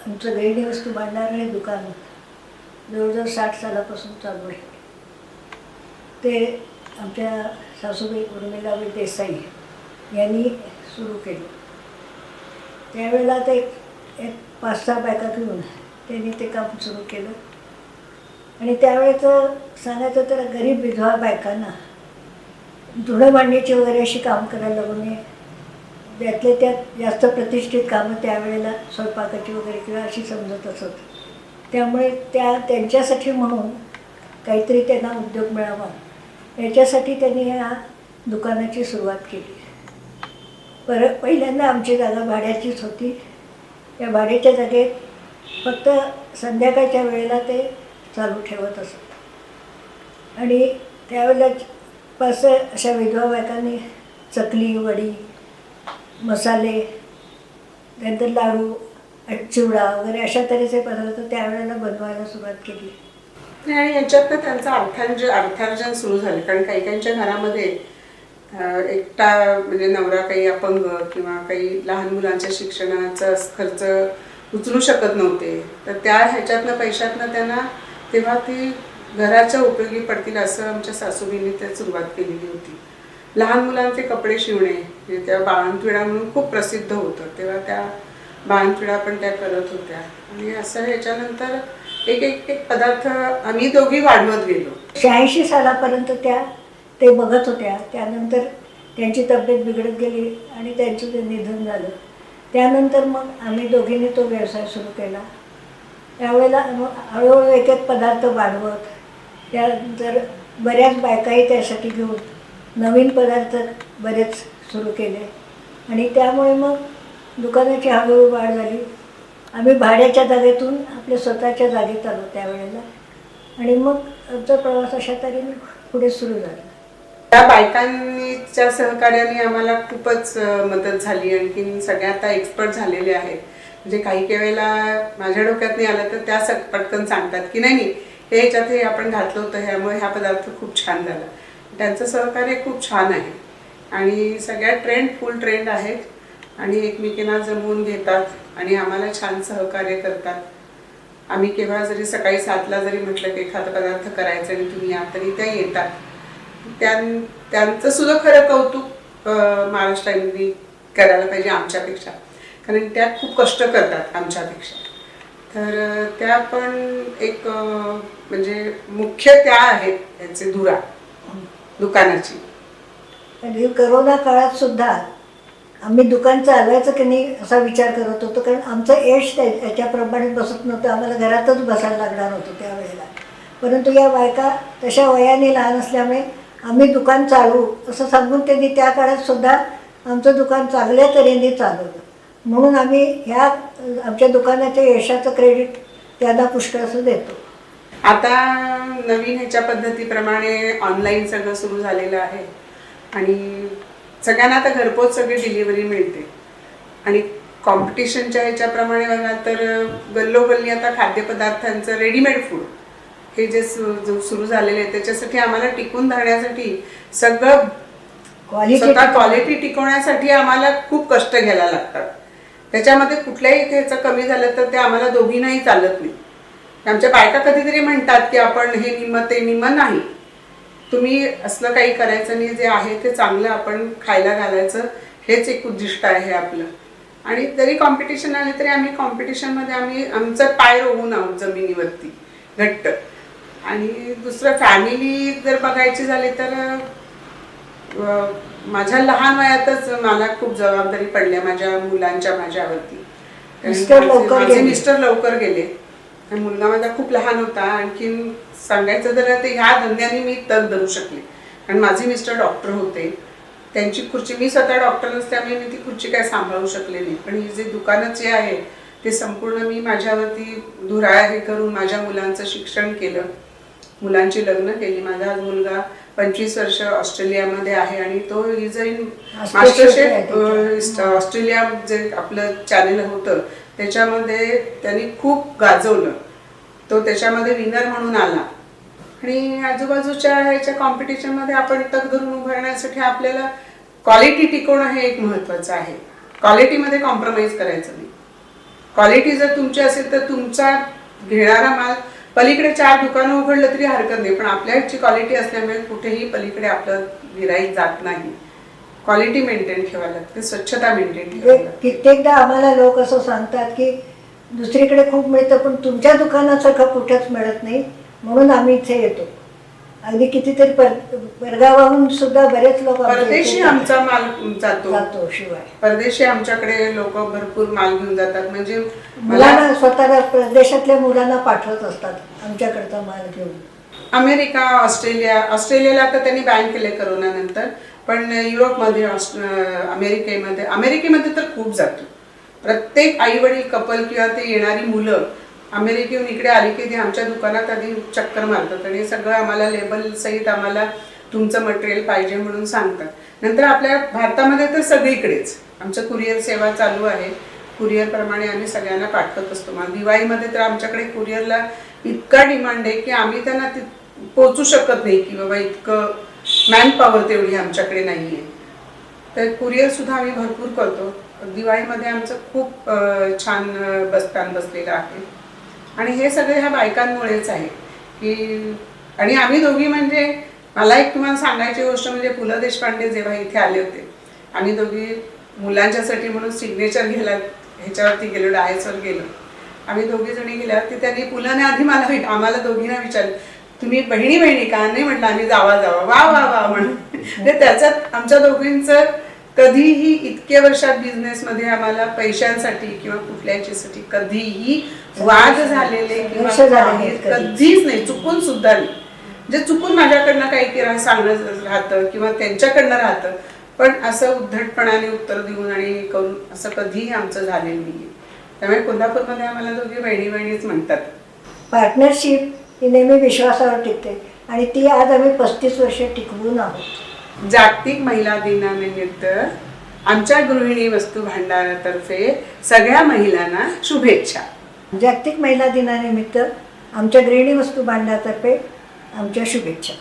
आमचं गृहिणी वस्तू भांडार हे दुकान जवळजवळ 60 सालापासून चालू आहे. ते आमच्या सासूबाई उर्मिलाबाई देसाई यांनी सुरू केलं. त्यावेळेला ते एक 5-6 बायका घेऊन त्यांनी ते काम सुरू केलं. आणि त्यावेळेचं सांगायचं तर गरीब विधवा बायकांना धुणं भांडण्याची वगैरे अशी काम करायला लागू नये. त्यातले त्यात जास्त प्रतिष्ठित कामं त्यावेळेला स्वयंपाकाची वगैरे किंवा अशी समजत असत. त्यामुळे त्यांच्यासाठी म्हणून काहीतरी त्यांना उद्योग मिळावा याच्यासाठी त्यांनी या दुकानाची सुरुवात केली. पहिल्यांदा आमची जागा भाड्याचीच होती. त्या भाड्याच्या जागेत फक्त संध्याकाळच्या वेळेला ते चालू ठेवत असत. आणि त्यावेळेला 5 अशा विधवा बायकांनी चकली, वडी, मसाले, नंतर लाडू, चिवडा वगैरे अशा तऱ्हेचे पदार्थ त्यावेळेला बनवायला सुरुवात केली. आणि याच्यातनं त्यांचं अर्थार्जन सुरू झालं. कारण काही काहींच्या घरामध्ये एकटा म्हणजे नवरा काही अपंग किंवा काही लहान मुलांच्या शिक्षणाचा खर्च उचलू शकत नव्हते. तर त्या ह्याच्यातनं पैशातनं त्यांना तेव्हा ती घराच्या उपयोगी पडतील असं आमच्या सासूबाईंनी त्या सुरुवात केलेली होती. लहान मुलांचे कपडे शिवणे म्हणजे त्या बाळंतविडा म्हणून खूप प्रसिद्ध होतं. तेव्हा त्या बाळंतविडा पण त्या करत होत्या. आणि असं ह्याच्यानंतर एक एक एक पदार्थ आम्ही दोघी वाढवत गेलो. 86 सालापर्यंत ते बघत होत्या. त्यानंतर त्यांची तब्येत बिघडत गेली आणि त्यांचं ते निधन झालं. त्यानंतर मग आम्ही दोघींनी तो व्यवसाय सुरू केला. त्यावेळेला मग हळूहळू एक एक पदार्थ वाढवत त्यानंतर बऱ्याच बायकाही त्यासाठी घेऊन नवीन पदार्थ बरेच सुरू केले. आणि त्यामुळे मग दुकानाची हळूहळू वाढ झाली. आम्ही भाड्याच्या जागेतून आपल्या स्वतःच्या जागेत आलो त्यावेळेला. आणि मग आमचा प्रवास अशा तऱ्हेने पुढे सुरू झाला. त्या बायकांच्या सहकार्याने आम्हाला खूपच मदत झाली. आणखीन सगळ्या आता एक्सपर्ट झालेले आहेत. म्हणजे काही काही वेळेला माझ्या डोक्यात नाही आलं तर त्या पटकन सांगतात की नाही हे ह्याच्यात हे आपण घातलं होतं ह्यामुळे हा पदार्थ खूप छान झाला. त्यांचं सहकार्य खूप छान आहे. आणि सगळ्या फुल ट्रेंड आहेत आणि एकमेकींना जमवून घेतात आणि आम्हाला छान सहकार्य करतात. आम्ही केव्हा जरी सकाळी 7ला जरी म्हटलं की एखादा पदार्थ करायचा आणि तुम्ही या तरी त्या येतात. त्यांचं सुद्धा खरं कौतुक महाराष्ट्राने करायला पाहिजे आमच्यापेक्षा. कारण त्या खूप कष्ट करतात आमच्यापेक्षा. तर त्या पण एक म्हणजे मुख्य त्या आहेत त्यांचे धुरा दुकानाची. आणि करोना काळात सुद्धा आम्ही दुकान चालवायचं की नाही असा विचार करत होतो. कारण आमचं एज याच्याप्रमाणे बसत नव्हतं. आम्हाला घरातच बसायला लागणार होतं त्यावेळेला. परंतु या बायका तशा वयाने लहान असल्यामुळे आम्ही दुकान चालवू असं सांगून त्यांनी त्या काळात सुद्धा आमचं दुकान चांगल्या तऱ्हेने चालवलं. म्हणून आम्ही ह्या आमच्या दुकानाच्या यशाचं क्रेडिट त्यांना पुष्कळसं देतो. आता नवीन ह्याच्या पद्धतीप्रमाणे ऑनलाईन सगळं सुरू झालेलं आहे. आणि सगळ्यांना आता घरपोच सगळी डिलिव्हरी मिळते. आणि कॉम्पिटिशनच्या ह्याच्याप्रमाणे बघाल तर गल्लोगल्ली आता खाद्यपदार्थांचं रेडीमेड फूड हे जे सुरू झालेले आहे त्याच्यासाठी आम्हाला टिकून धरण्यासाठी सगळं क्वालिटी टिकवण्यासाठी आम्हाला खूप कष्ट घ्यायला लागतात. त्याच्यामध्ये कुठल्याही ह्याचं कमी झालं तर ते आम्हाला दोघींनाही चालत नाही. आमच्या बायका कधीतरी म्हणतात की आपण हे निम्म ते निम्म नाही, तुम्ही असलं काही करायचं नाही, जे आहे ते चांगलं आपण खायला घालायचं हेच एक उद्दिष्ट आहे आपलं. आणि जरी कॉम्पिटिशन आले तरी आम्ही कॉम्पिटिशनमध्ये आम्ही आमचं पाय रोवून आहोत जमिनीवरती घट्ट. आणि दुसरं फॅमिली जर बघायची झाली तर माझ्या लहान वयातच मला खूप जबाबदारी पडल्या माझ्या मुलांच्या माझ्यावरती. माझे मिस्टर लवकर गेले. मुलगा माझा खूप लहान होता. आणखीन सांगायचं तर ते ह्या धंद्याने मी तग धरू शकले. कारण माझे मिस्टर डॉक्टर होते. त्यांची खुर्ची मी स्वतः डॉक्टर नसल्यामुळे मी ती खुर्ची काय सांभाळू शकले नाही. पण ही जे दुकानच जे आहे ते संपूर्ण मी माझ्यावरती धुरा हे करून माझ्या मुलांचं शिक्षण केलं, मुलांची लग्न केली. माझा आज मुलगा 25 वर्ष ऑस्ट्रेलियामध्ये आहे आणि तो is in master chef Australia जे आपलं चॅनल होतं त्याच्यामध्ये त्यांनी खूप गाजवलं. तो त्याच्यामध्ये विनर म्हणून आला. आणि आजूबाजूच्या ह्याच्या कॉम्पिटिशनमध्ये आपण तग धरून उभारण्यासाठी आपल्याला क्वालिटी टिकवणं हे एक महत्त्वाचं आहे. क्वालिटीमध्ये कॉम्प्रोमाइज करायचं नाही. क्वालिटी जर तुमची असेल तर तुमचा घेणारा माल पलीकडे 4 दुकानं उघडलं तरी हरकत नाही, पण आपल्याची क्वालिटी असल्यामुळे कुठेही पलीकडे आपलं गिराईक जात नाही. क्वालिटी मेंटेन ठेवावी लागते, स्वच्छता मेंटेन ठेवावी लागते. कित्येकदा आम्हाला लोक असं सांगतात की दुसरीकडे खूप मिळतं पण तुमच्या दुकानासारखं कुठेच मिळत नाही, म्हणून आम्ही इथे येतो. अगदी कितीतरी परगावाहून सुद्धा बरेच लोक परदेशी आमचा माल जातो. शिवाय परदेशी आमच्याकडे लोक भरपूर माल घेऊन जातात. म्हणजे मुलांना स्वतःला परदेशातल्या मुलांना पाठवत असतात आमच्याकडचा माल घेऊन. अमेरिका, ऑस्ट्रेलियाला आता त्यांनी बॅन केले करोनानंतर, पण युरोपमध्ये, अमेरिकेमध्ये तर खूप जातो. प्रत्येक आई वडील कपल किंवा ते येणारी मुलं अमेरिकेहून इकडे आली की ते आमच्या दुकानात आधी चक्कर मारतात आणि सगळं आम्हाला लेबल सहित आम्हाला तुमचं मटेरियल पाहिजे म्हणून सांगतात. नंतर आपल्या भारतामध्ये तर सगळीकडेच आमचं कुरिअर सेवा चालू आहे. कुरिअर प्रमाणे आम्ही सगळ्यांना पाठवत असतो. मग दिवाळीमध्ये तर आमच्याकडे कुरिअरला इतका डिमांड आहे की आम्ही त्यांना पोचू शकत नाही की बाबा इतकं मॅन पॉवर तेवढी आमच्याकडे नाही आहे. तर कुरिअर सुद्धा आम्ही भरपूर करतो. दिवाळीमध्ये आमचं खूप छान बस्तान बसलेलं आहे आणि हे सगळे ह्या बायकांमुळेच आहे की. आणि आम्ही दोघी म्हणजे मला एक तुम्हाला सांगायची गोष्ट म्हणजे पु ल देशपांडे जेव्हा इथे आले होते, आम्ही दोघी मुलांच्यासाठी म्हणून सिग्नेचर घ्यायला ह्याच्यावरती गेलो, डायसवर गेलो. आम्ही दोघी जणी गेल्यावरती त्यांनी पुलाने आधी आम्हाला दोघींना विचारलं तुम्ही बहिणी बहिणी का? नाही म्हटलं आम्ही जावा जावा वा वा वा म्हणून. त्याच्यात आमच्या दोघींचं कधीही इतक्या वर्षात बिझनेसमध्ये आम्हाला पैशांसाठी किंवा कुठल्याच्यासाठी कधीही वाद झालेले किंवा कधीच नाही, चुकून सुद्धा नाही. म्हणजे चुकून माझ्याकडनं काही सांगणं राहतं किंवा त्यांच्याकडनं राहतं, पण असं उद्धटपणाने उत्तर देऊन आणि करून असं कधीही आमचं झालेलं नाही. त्यामुळे कोल्हापूरमध्ये आम्हाला दोघी बहिणी बहिणीच म्हणतात. पार्टनरशिप ही नेहमी विश्वासावर टिकते आणि ती आज आम्ही 35 वर्ष टिकवून आहोत. जागतिक महिला दिनानिमित्त आमच्या गृहिणी वस्तू भांडारातर्फे सगळ्या महिलांना शुभेच्छा. जागतिक महिला दिनानिमित्त आमच्या गृहिणी वस्तू भांडारातर्फे आमच्या शुभेच्छा.